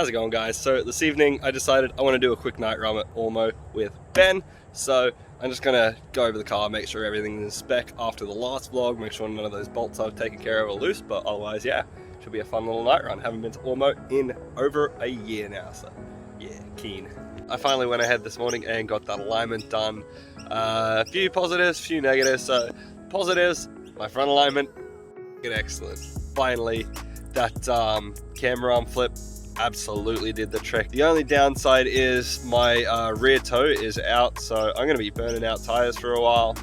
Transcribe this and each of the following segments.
How's it going, guys? So this evening I decided I want to do a quick night run at Ormeau with Ben. So I'm just gonna go over the car, make sure everything's in spec after the last vlog, make sure none of those bolts I've taken care of are loose, but otherwise, yeah, should be a fun little night run. Haven't been to Ormeau in over a year now, so yeah, keen. I finally went ahead this morning and got that alignment done. A few positives, few negatives. So positives, my front alignment, excellent. Finally, that camera arm flip absolutely did the trick. The only downside is my rear toe is out, so I'm going to be burning out tires for a while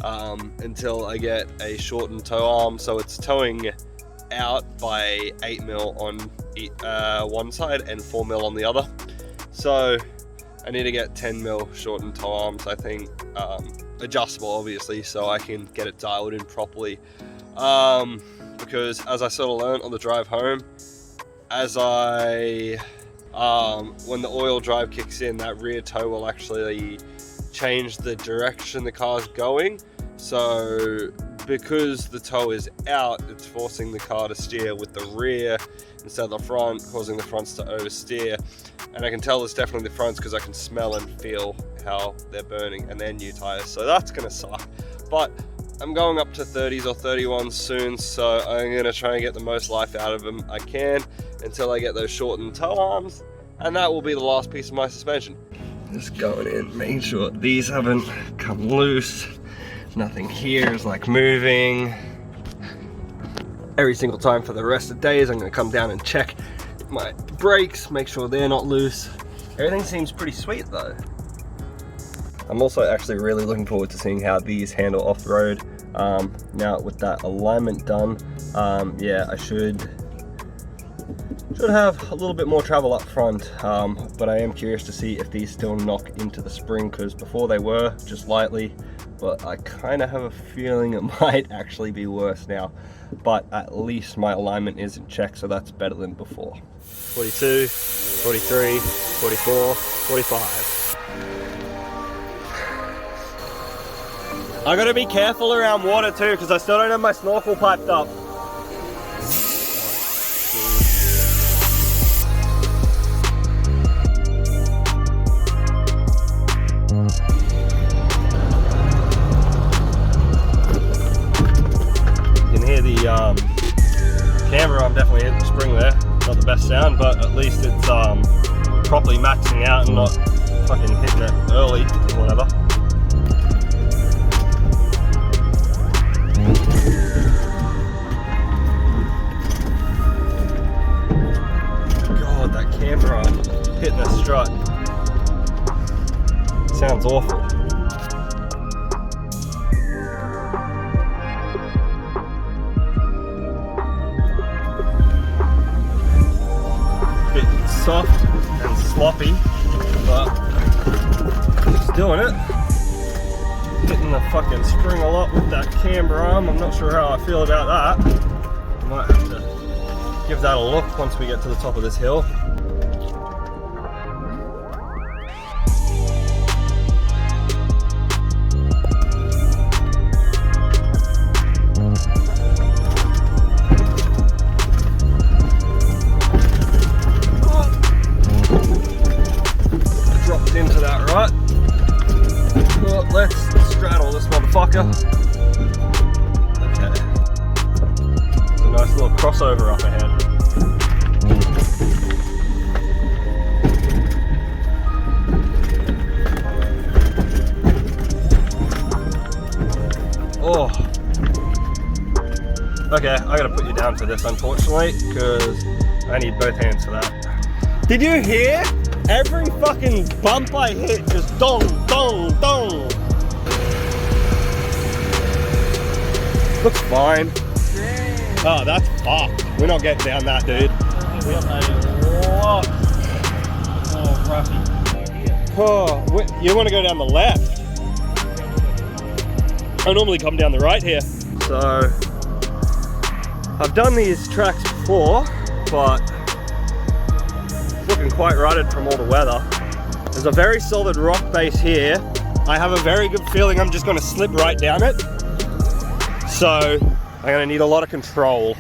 until I get a shortened toe arm. So it's towing out by 8mm on one side and 4mm on the other. So I need to get 10mm shortened toe arms, I think, adjustable obviously, so I can get it dialed in properly. Because as I sort of learned on the drive home, as when the oil drive kicks in, that rear toe will actually change the direction the car's going. So because the toe is out, it's forcing the car to steer with the rear instead of the front, causing the fronts to oversteer. And I can tell it's definitely the fronts because I can smell and feel how they're burning, and they're new tires, so that's gonna suck. But I'm going up to 30s or 31s soon, so I'm gonna try and get the most life out of them I can until I get those shortened toe arms, and that will be the last piece of my suspension. Just going in, making sure these haven't come loose. Nothing here is like moving. Every single time for the rest of the days, I'm gonna come down and check my brakes, make sure they're not loose. Everything seems pretty sweet though. I'm also actually really looking forward to seeing how these handle off-road. Now with that alignment done, yeah, I should have a little bit more travel up front, but I am curious to see if these still knock into the spring, because before they were just lightly, but I kind of have a feeling it might actually be worse now. But at least my alignment is in check, so that's better than before. 42, 43, 44, 45. I gotta be careful around water too, because I still don't have my snorkel piped up. You can hear the camera, I'm definitely hitting the spring there. Not the best sound, but at least it's properly maxing out and not fucking hitting it early or whatever. God, that camera hitting a strut sounds awful. Bit soft and sloppy, but just doing it. Hitting the fucking spring a lot with that camber arm. I'm not sure how I feel about that. I might have to give that a look once we get to the top of this hill. Dropped into that rut. Well, let's straddle this motherfucker. Okay. There's a nice little crossover up ahead. Oh. Okay, I gotta put you down for this, unfortunately, because I need both hands for that. Did you hear? Every fucking bump I hit just dong, dong, dong. Looks fine. Damn. Oh, that's fucked. We're not getting down that, dude. We got a lot. Oh, roughy. Oh, you want to go down the left? I normally come down the right here. So, I've done these tracks before, but looking quite rutted from all the weather. There's a very solid rock base here. I have a very good feeling I'm just going to slip right down it. So I'm going to need a lot of control.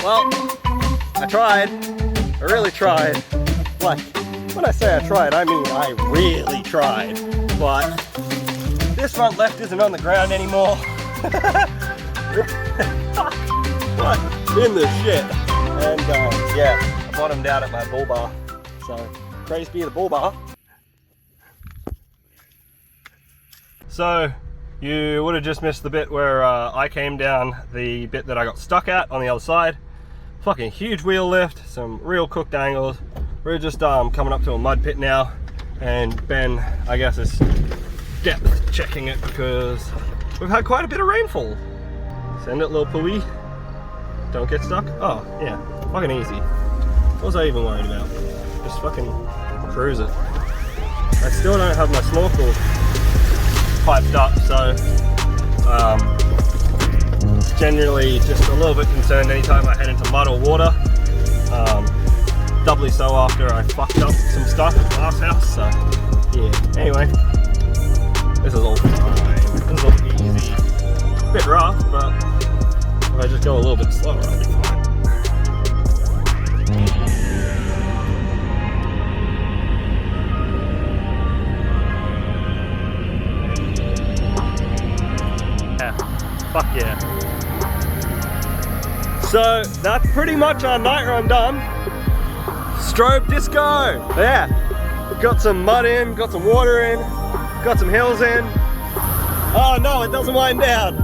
Well, I tried. I I really tried. Like, when I say I tried, I mean I really tried. But this front left isn't on the ground anymore. What in the shit? And yeah, I bottomed out at my bull bar. So, praise be the bull bar. So, you would have just missed the bit where I came down the bit that I got stuck at on the other side. Fucking huge wheel lift, some real cooked angles. We're just coming up to a mud pit now, and Ben, I guess, is depth checking it because we've had quite a bit of rainfall. Send it, little pooey. Don't get stuck. Oh, yeah, fucking easy. What was I even worried about? Just fucking cruise it. I still don't have my snorkel piped up, so generally just a little bit concerned anytime I head into mud or water. Doubly so after I fucked up some stuff at the last house, so yeah. Anyway, this is all fine. This is all easy. A bit rough, but if I just go a little bit slower, I'll be fine. Fuck yeah. So that's pretty much our night run done. Strobe disco. Yeah. Got some mud in, got some water in, got some hills in. Oh no, it doesn't wind down. Do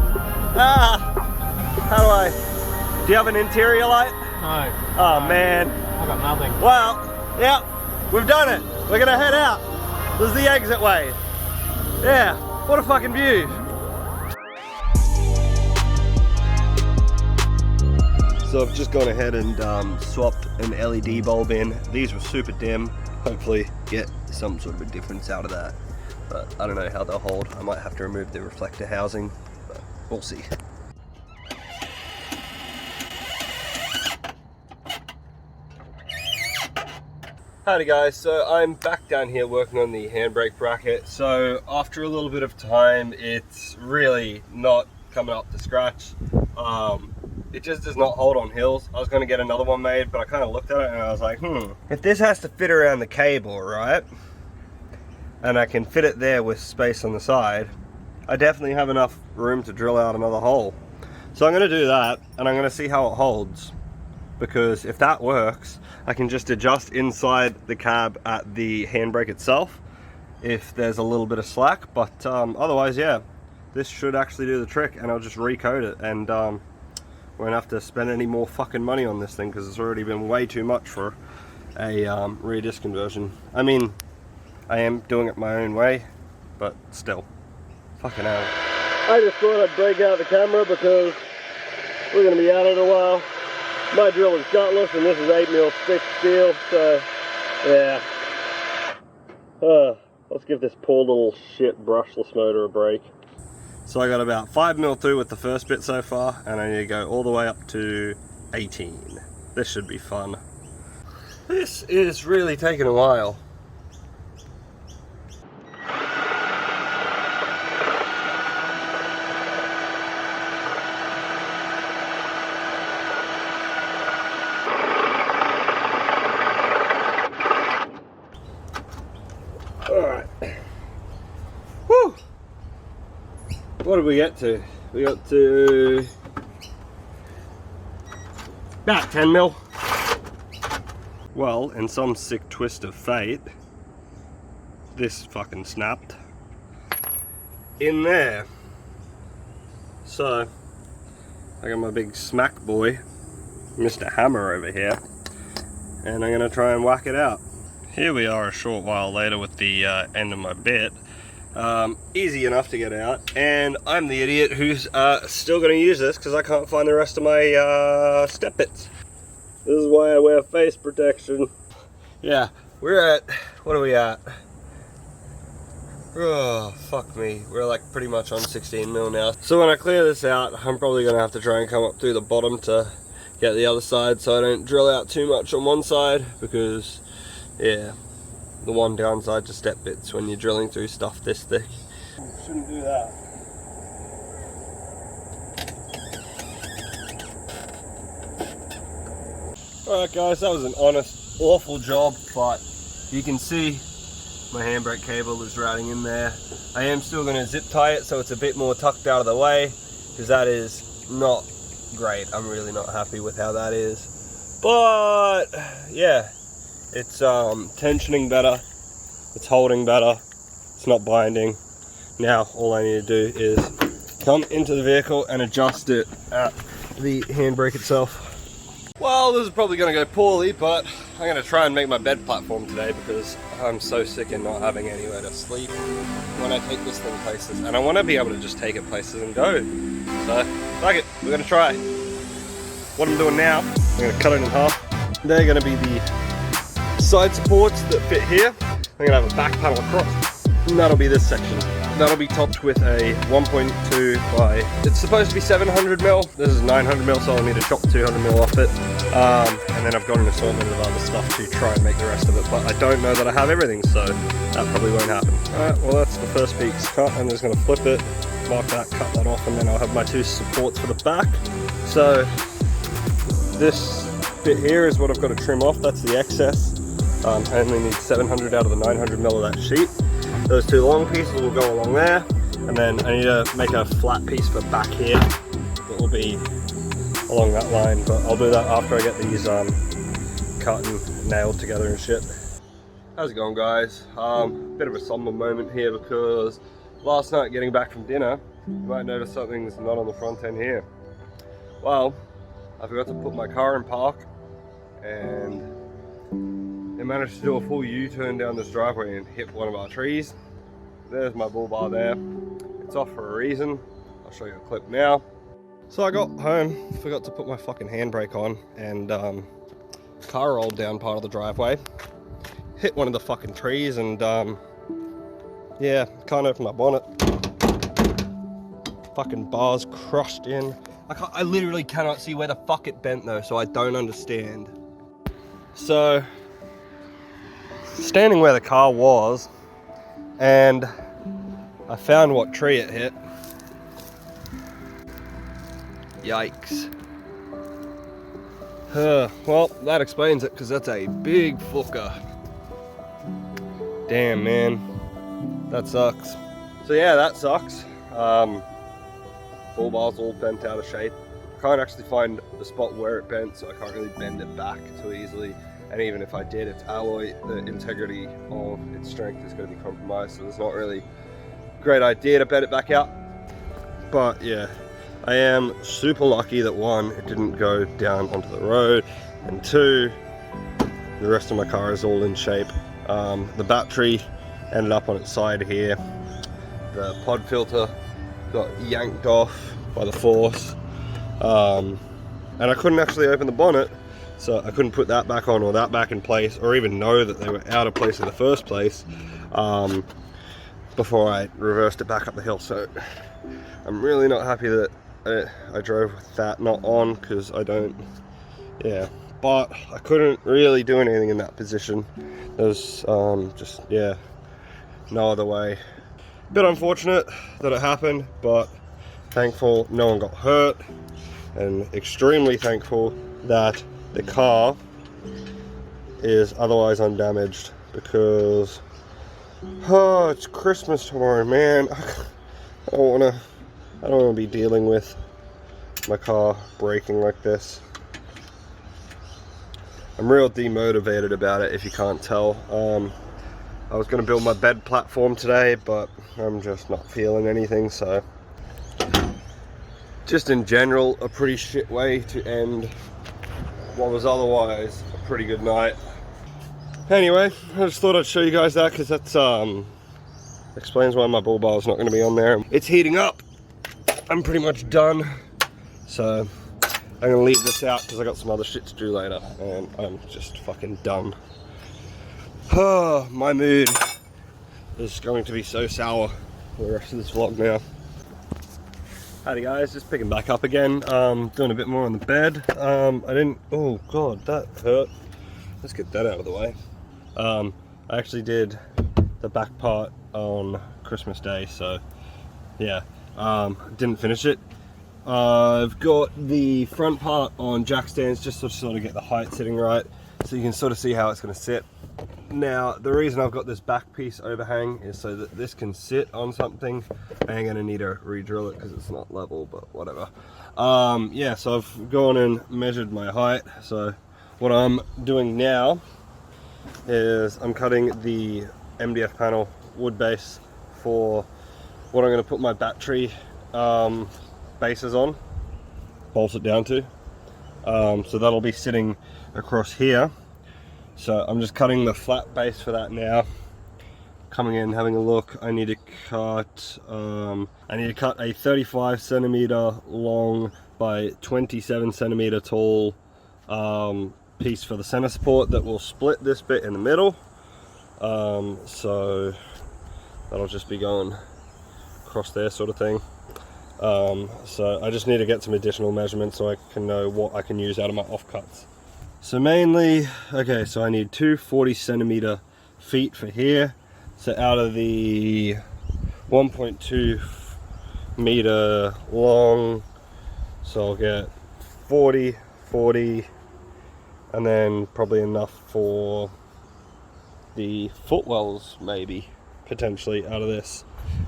you have an interior light? No. Oh man. I got nothing. Well, yeah, we've done it. We're gonna head out. This is the exit way. Yeah, what a fucking view. So I've just gone ahead and swapped an LED bulb in. These were super dim. Hopefully get some sort of a difference out of that. But I don't know how they'll hold. I might have to remove the reflector housing, but we'll see. Howdy guys, so I'm back down here working on the handbrake bracket. So after a little bit of time, it's really not coming up to scratch. It just does not hold on hills. I was going to get another one made, but I kind of looked at it and I was like, if this has to fit around the cable, right, and I can fit it there with space on the side, I definitely have enough room to drill out another hole. So I'm going to do that, and I'm going to see how it holds, because if that works, I can just adjust inside the cab at the handbrake itself if there's a little bit of slack. But otherwise, yeah, this should actually do the trick, and I'll just recode it, and won't have to spend any more fucking money on this thing because it's already been way too much for a rear disc conversion. I mean, I am doing it my own way, but still, fucking hell. I just thought I'd break out the camera because we're going to be at it a while. My drill is gutless and this is 8mm thick steel, so yeah. Let's give this poor little shit brushless motor a break. So I got about 5mm through with the first bit so far, and I need to go all the way up to 18. This should be fun. This is really taking a while. Alright. Woo! What did we get to? We got to about 10mm. Well, in some sick twist of fate, this fucking snapped in there. So, I got my big smack boy, Mr. Hammer over here, and I'm gonna try and whack it out. Here we are a short while later with the end of my bit. Easy enough to get out, and I'm the idiot who's still going to use this because I can't find the rest of my step bits. This is why I wear face protection. Yeah, we're at, what are we at? Oh, fuck me. We're like pretty much on 16mm now. So when I clear this out, I'm probably going to have to try and come up through the bottom to get the other side so I don't drill out too much on one side, because, yeah, the one downside to step bits when you're drilling through stuff this thick. Shouldn't do that. Alright guys, that was an honest awful job, but you can see my handbrake cable is routing in there. I am still going to zip tie it so it's a bit more tucked out of the way, because that is not great. I'm really not happy with how that is. But yeah, it's tensioning better, it's holding better, it's not binding. Now all I need to do is come into the vehicle and adjust it at the handbrake itself. Well, this is probably going to go poorly, but I'm going to try and make my bed platform today because I'm so sick of not having anywhere to sleep when I take this thing places. And I want to be able to just take it places and go. So, fuck it, we're going to try. What I'm doing now, I'm going to cut it in half. They're going to be the side supports that fit here. I'm going to have a back panel across, and that'll be this section. That'll be topped with a 1.2 by, it's supposed to be 700mm, this is 900mm, so I'll need to chop 200mm off it. And then I've got an assortment of other stuff to try and make the rest of it, but I don't know that I have everything, so that probably won't happen. Alright, well that's the first piece cut. I'm just going to flip it, mark that, cut that off, and then I'll have my two supports for the back. So this bit here is what I've got to trim off, that's the excess. I only need 700 out of the 900mm of that sheet. Those two long pieces will go along there, and then I need to make a flat piece for back here that will be along that line, but I'll do that after I get these cut and nailed together and shit. How's it going, guys? Bit of a somber moment here because last night getting back from dinner, you might notice something's not on the front end here. Well, I forgot to put my car in park, and I managed to do a full U-turn down this driveway and hit one of our trees. There's my bull bar there. It's off for a reason. I'll show you a clip now. So I got home, forgot to put my fucking handbrake on, and car rolled down part of the driveway, hit one of the fucking trees, and yeah, can't open my bonnet. Fucking bars crushed in. I literally cannot see where the fuck it bent though, so I don't understand. So standing where the car was, and I found what tree it hit. Yikes. Well, that explains it, because that's a big fucker. Damn, man. That sucks. So yeah, that sucks. Bull bar's all bent out of shape. I can't actually find the spot where it bent, so I can't really bend it back too easily. And even if I did, it's alloy, the integrity of its strength is going to be compromised, so it's not really a great idea to bend it back out. But yeah, I am super lucky that one, it didn't go down onto the road, and two, the rest of my car is all in shape. The battery ended up on its side here. The pod filter got yanked off by the force, and I couldn't actually open the bonnet. So I couldn't put that back on or that back in place, or even know that they were out of place in the first place before I reversed it back up the hill. So I'm really not happy that I drove with that not on, because I don't, yeah. But I couldn't really do anything in that position. There's just, yeah, no other way. Bit unfortunate that it happened, but thankful no one got hurt, and extremely thankful that the car is otherwise undamaged, because it's Christmas tomorrow, man. I don't want to be dealing with my car breaking like this. I'm real demotivated about it, if you can't tell. I was going to build my bed platform today, but I'm just not feeling anything, so just in general a pretty shit way to end what was otherwise a pretty good night. Anyway, I just thought I'd show you guys that, because that's explains why my bull bar is not going to be on there. It's heating up. I'm pretty much done, so I'm going to leave this out because I got some other shit to do later, and I'm just fucking done. Oh, my mood is going to be so sour for the rest of this vlog now. Howdy guys, just picking back up again, doing a bit more on the bed. Oh god, that hurt. Let's get that out of the way. I actually did the back part on Christmas Day, so yeah, didn't finish it. I've got the front part on jack stands just to sort of get the height sitting right. So you can sort of see how it's going to sit. Now, the reason I've got this back piece overhang is so that this can sit on something. I ain't going to need to re-drill it because it's not level, but whatever. Yeah, so I've gone and measured my height. So what I'm doing now is I'm cutting the MDF panel wood base for what I'm going to put my battery bases on, bolt it down to. So that'll be sitting across here. So I'm just cutting the flat base for that now. Coming in, having a look. I need to cut a 35 centimeter long by 27 centimeter tall piece for the center support that will split this bit in the middle. So that'll just be going across there, sort of thing. So I just need to get some additional measurements so I can know what I can use out of my offcuts. So mainly, okay, so I need two 40 centimeter feet for here. So out of the 1.2 meter long, so I'll get 40, 40, and then probably enough for the footwells, maybe, potentially, out of this.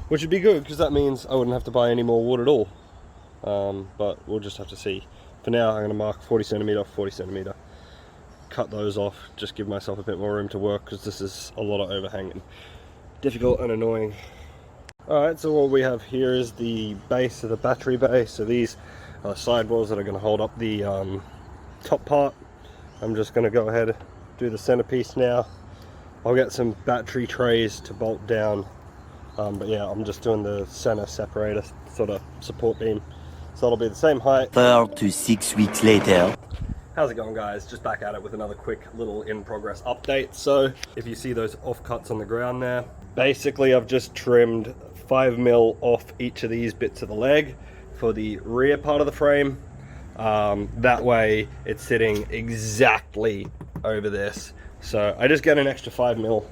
Which would be good, because that means I wouldn't have to buy any more wood at all. But we'll just have to see. For now, I'm going to mark 40 centimeter, 40 centimeter. Cut those off, just give myself a bit more room to work, because this is a lot of overhanging. Difficult and annoying. Alright, so what we have here is the base of the battery base. So these are sidewalls that are going to hold up the top part. I'm just going to go ahead and do the centerpiece now. I'll get some battery trays to bolt down. But yeah, I'm just doing the center separator sort of support beam. So it'll be the same height. 4 to 6 weeks later. How's it going, guys? Just back at it with another quick little in progress update. So if you see those offcuts on the ground there, basically I've just trimmed 5 mil off each of these bits of the leg for the rear part of the frame. That way it's sitting exactly over this. So I just get an extra 5 mil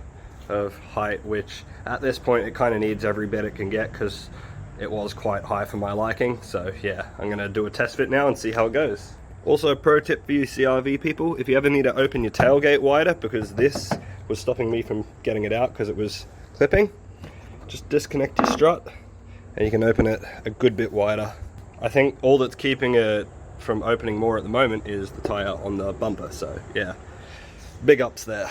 of height, which at this point it kind of needs every bit it can get because it was quite high for my liking. So yeah, I'm gonna do a test fit now and see how it goes. Also, a pro tip for you CRV people, if you ever need to open your tailgate wider, because this was stopping me from getting it out because it was clipping, just disconnect your strut and you can open it a good bit wider. I think all that's keeping it from opening more at the moment is the tire on the bumper, so yeah, big ups there.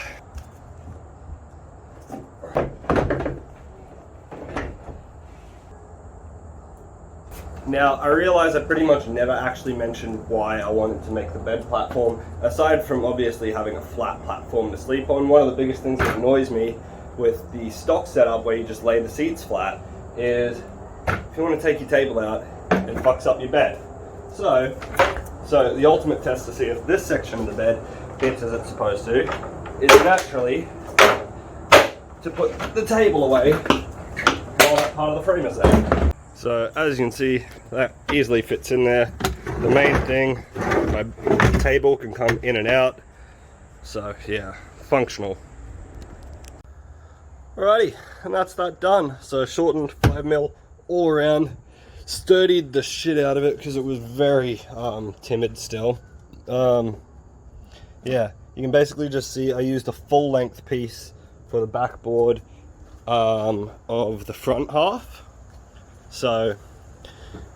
Now, I realize I pretty much never actually mentioned why I wanted to make the bed platform. Aside from obviously having a flat platform to sleep on, one of the biggest things that annoys me with the stock setup where you just lay the seats flat is if you want to take your table out, it fucks up your bed. So the ultimate test to see if this section of the bed fits as it's supposed to is naturally to put the table away while that part of the frame is there. So as you can see, that easily fits in there. The main thing, my table can come in and out. So yeah, functional. Alrighty, and that's that done. So shortened 5 mil all around, sturdied the shit out of it because it was very timid still. Yeah, you can basically just see I used a full length piece for the backboard of the front half. So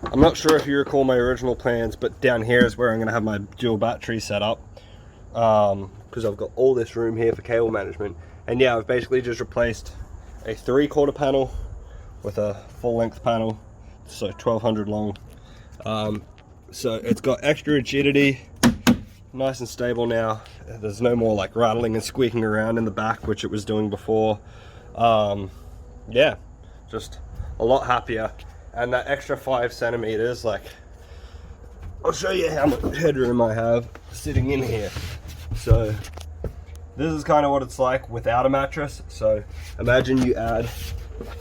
I'm not sure if you recall my original plans, but down here is where I'm going to have my dual battery set up, because I've got all this room here for cable management. And yeah, I've basically just replaced a 3/4 panel with a full length panel, so 1200 long. So it's got extra rigidity, nice and stable now. There's no more like rattling and squeaking around in the back, which it was doing before. Yeah, just a lot happier. And that extra 5 centimeters, like, I'll show you how much headroom I have sitting in here. So this is kind of what it's like without a mattress. So imagine you add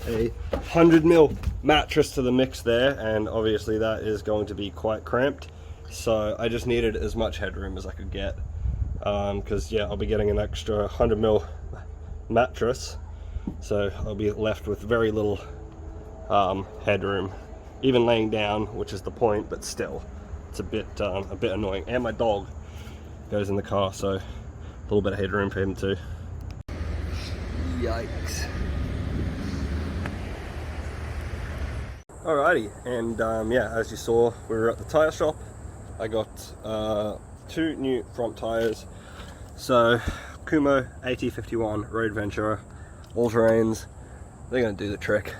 a 100 mil mattress to the mix there, and obviously that is going to be quite cramped. So I just needed as much headroom as I could get, because yeah, I'll be getting an extra 100 mil mattress, so I'll be left with very little headroom, even laying down, which is the point, but still it's a bit annoying. And my dog goes in the car, so little bit of headroom for him too. Yikes. Alrighty, and yeah, as you saw, we were at the tyre shop. I got 2 new front tyres. So, Kumho AT51 Road Venturer, all-terrains, they're going to do the trick.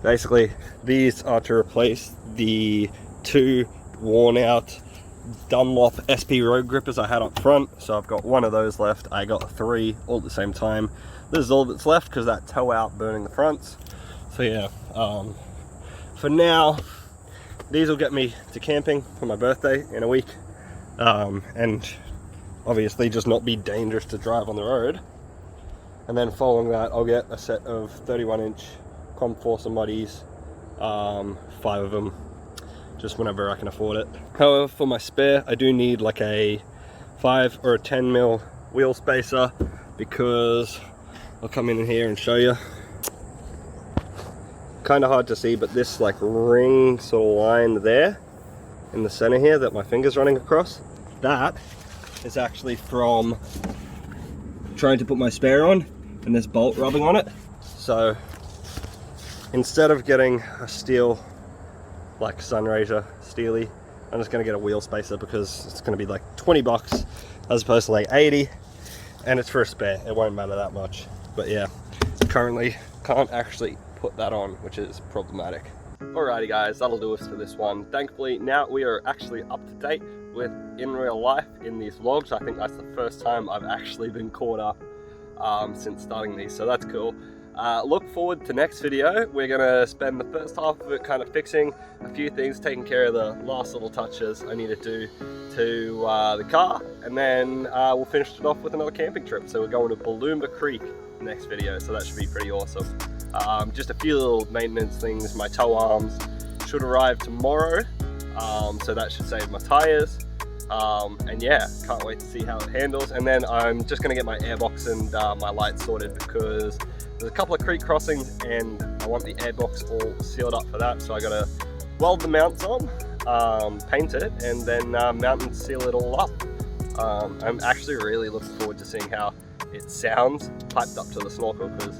Basically, these are to replace the 2 worn-out Dunlop SP road grippers I had up front. So I've got 1 of those left. I got 3 all at the same time. This is all that's left because that tow out burning the fronts. So yeah, for now, these will get me to camping for my birthday in a week, and obviously just not be dangerous to drive on the road. And then following that, I'll get a set of 31-inch Comforcer Muddies, 5 of them, just whenever I can afford it. However, for my spare, I do need like a 5 or a 10 mil wheel spacer, because I'll come in here and show you. Kind of hard to see, but this like ring sort of line there in the center here that my finger's running across, that is actually from trying to put my spare on and this bolt rubbing on it. So instead of getting a steel like Sunraiser Steely, I'm just going to get a wheel spacer because it's going to be like 20 bucks as opposed to like 80, and it's for a spare. It won't matter that much. But yeah, currently can't actually put that on, which is problematic. Alrighty guys, that'll do us for this one. Thankfully now we are actually up to date with in real life in these vlogs. I think that's the first time I've actually been caught up since starting these, so that's cool. Look forward to next video. We're gonna spend the first half of it kind of fixing a few things, taking care of the last little touches I need to do to the car, and then we'll finish it off with another camping trip. So we're going to Balloomba Creek next video, so that should be pretty awesome. Just a few little maintenance things. My tow arms should arrive tomorrow, so that should save my tires. And yeah, can't wait to see how it handles. And then I'm just gonna get my airbox and my lights sorted, because there's a couple of creek crossings and I want the airbox all sealed up for that. So I gotta weld the mounts on, paint it, and then mount and seal it all up. I'm actually really looking forward to seeing how it sounds piped up to the snorkel, because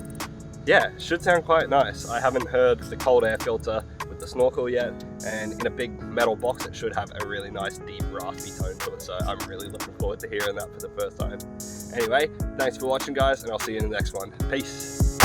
yeah, it should sound quite nice. I haven't heard the cold air filter with the snorkel yet, and in a big metal box it should have a really nice deep raspy tone to it, so I'm really looking forward to hearing that for the first time. Anyway, thanks for watching guys, and I'll see you in the next one. Peace.